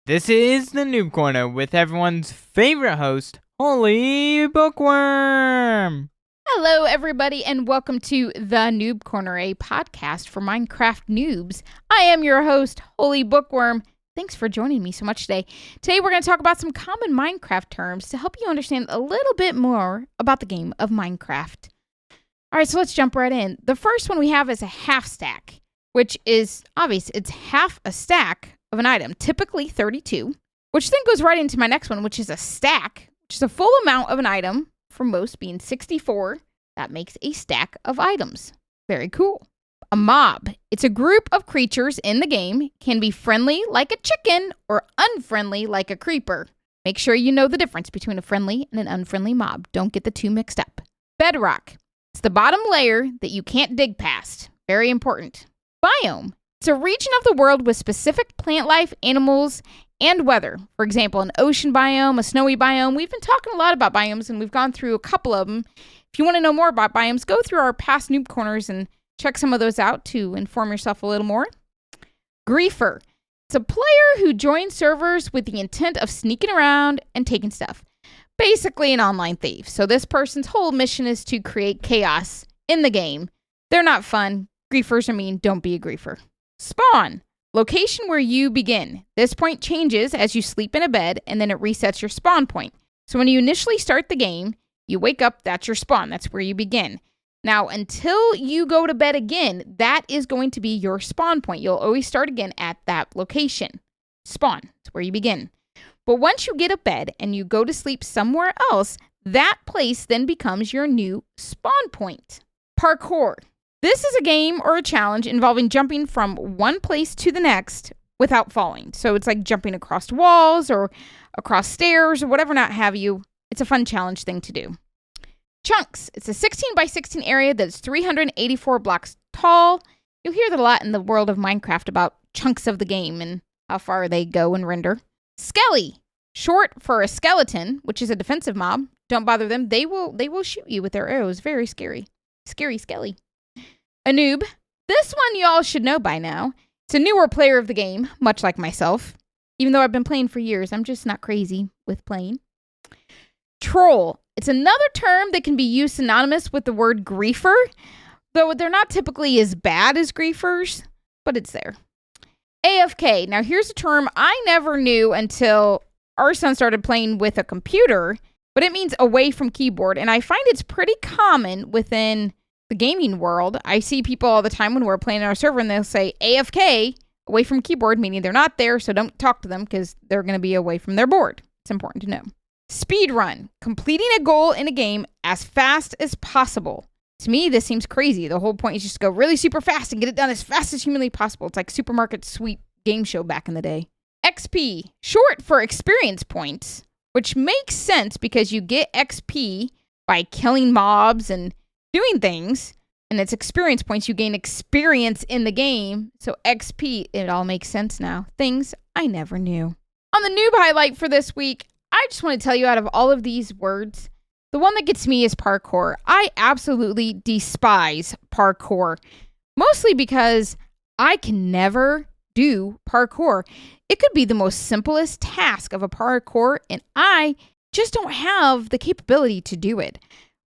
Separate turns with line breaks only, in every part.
This is the Noob Corner with everyone's favorite host, HolyBookworm.
Hello, everybody, and welcome to the Noob Corner, a podcast for Minecraft noobs. I am your host, HolyBookworm. Thanks for joining me so much today. Today, we're going to talk about some common Minecraft terms to help you understand a little bit more about the game of Minecraft. All right, so let's jump right in. The first one we have is a half stack, which is obvious. It's half a stack of an item, typically 32, which then goes right into my next one, which is a stack, which is a full amount of an item, for most being 64. That makes a stack of items. Very cool. A mob. It's a group of creatures in the game, can be friendly like a chicken or unfriendly like a creeper. Make sure you know the difference between a friendly and an unfriendly mob. Don't get the two mixed up. Bedrock. It's the bottom layer that you can't dig past. Very important. Biome. It's a region of the world with specific plant life, animals, and weather. For example, an ocean biome, a snowy biome. We've been talking a lot about biomes, and we've gone through a couple of them. If you want to know more about biomes, go through our past Noob Corners and check some of those out to inform yourself a little more. Griefer. It's a player who joins servers with the intent of sneaking around and taking stuff. Basically an online thief. So this person's whole mission is to create chaos in the game. They're not fun. Griefers are mean. Don't be a griefer. Spawn. Location where you begin. This point changes as you sleep in a bed, and then it resets your spawn point. So when you initially start the game, you wake up, that's your spawn. That's where you begin. Now, until you go to bed again, that is going to be your spawn point. You'll always start again at that location. Spawn. It's where you begin. But once you get a bed and you go to sleep somewhere else, that place then becomes your new spawn point. Parkour. This is a game or a challenge involving jumping from one place to the next without falling. So it's like jumping across walls or across stairs or whatever not have you. It's a fun challenge thing to do. Chunks. It's a 16 by 16 area that's 384 blocks tall. You'll hear that a lot in the world of Minecraft about chunks of the game and how far they go and render. Skelly. Short for a skeleton, which is a defensive mob. Don't bother them. They will shoot you with their arrows. Very scary. Scary Skelly. A noob. This one you all should know by now. It's a newer player of the game, much like myself. Even though I've been playing for years, I'm just not crazy with playing. Troll. It's another term that can be used synonymous with the word griefer, though they're not typically as bad as griefers, but it's there. AFK. Now here's a term I never knew until our son started playing with a computer, but it means away from keyboard, and I find it's pretty common within the gaming world. I see people all the time when we're playing on our server and they'll say AFK, away from keyboard, meaning they're not there, so don't talk to them because they're going to be away from their board. It's important to know. Speed run, completing a goal in a game as fast as possible. To me, this seems crazy. The whole point is just to go really super fast and get it done as fast as humanly possible. It's like Supermarket Sweep game show back in the day. XP, short for experience points, which makes sense because you get XP by killing mobs and doing things, and it's experience points. You gain experience in the game. So XP, it all makes sense now. Things I never knew. On the noob highlight for this week, I just want to tell you out of all of these words, the one that gets me is parkour. I absolutely despise parkour, mostly because I can never do parkour. It could be the most simplest task of a parkour, and I just don't have the capability to do it.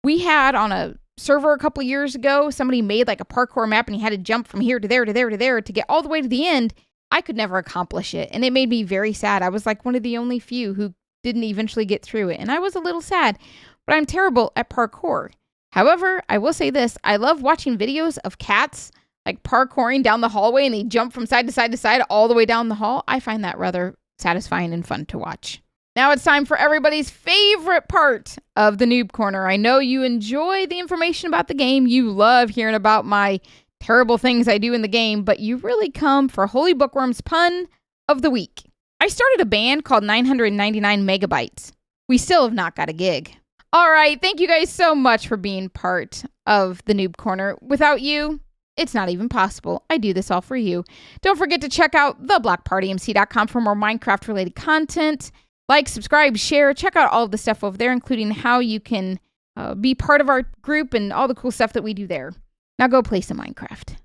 We had on a server a couple of years ago, somebody made like a parkour map and he had to jump from here to there to there to there to get all the way to the end. I could never accomplish it, and it made me very sad. I was like one of the only few who didn't eventually get through it, and I was a little sad, but I'm terrible at parkour. However, I will say this. I love watching videos of cats like parkouring down the hallway and they jump from side to side to side all the way down the hall. I find that rather satisfying and fun to watch. Now it's time for everybody's favorite part of the Noob Corner. I know you enjoy the information about the game. You love hearing about my terrible things I do in the game, but you really come for HolyBookworm's pun of the week. I started a band called 999 Megabytes. We still have not got a gig. All right, thank you guys so much for being part of the Noob Corner. Without you, it's not even possible. I do this all for you. Don't forget to check out theblockpartymc.com for more Minecraft-related content. Like, subscribe, share, check out all of the stuff over there, including how you can be part of our group and all the cool stuff that we do there. Now go play some Minecraft.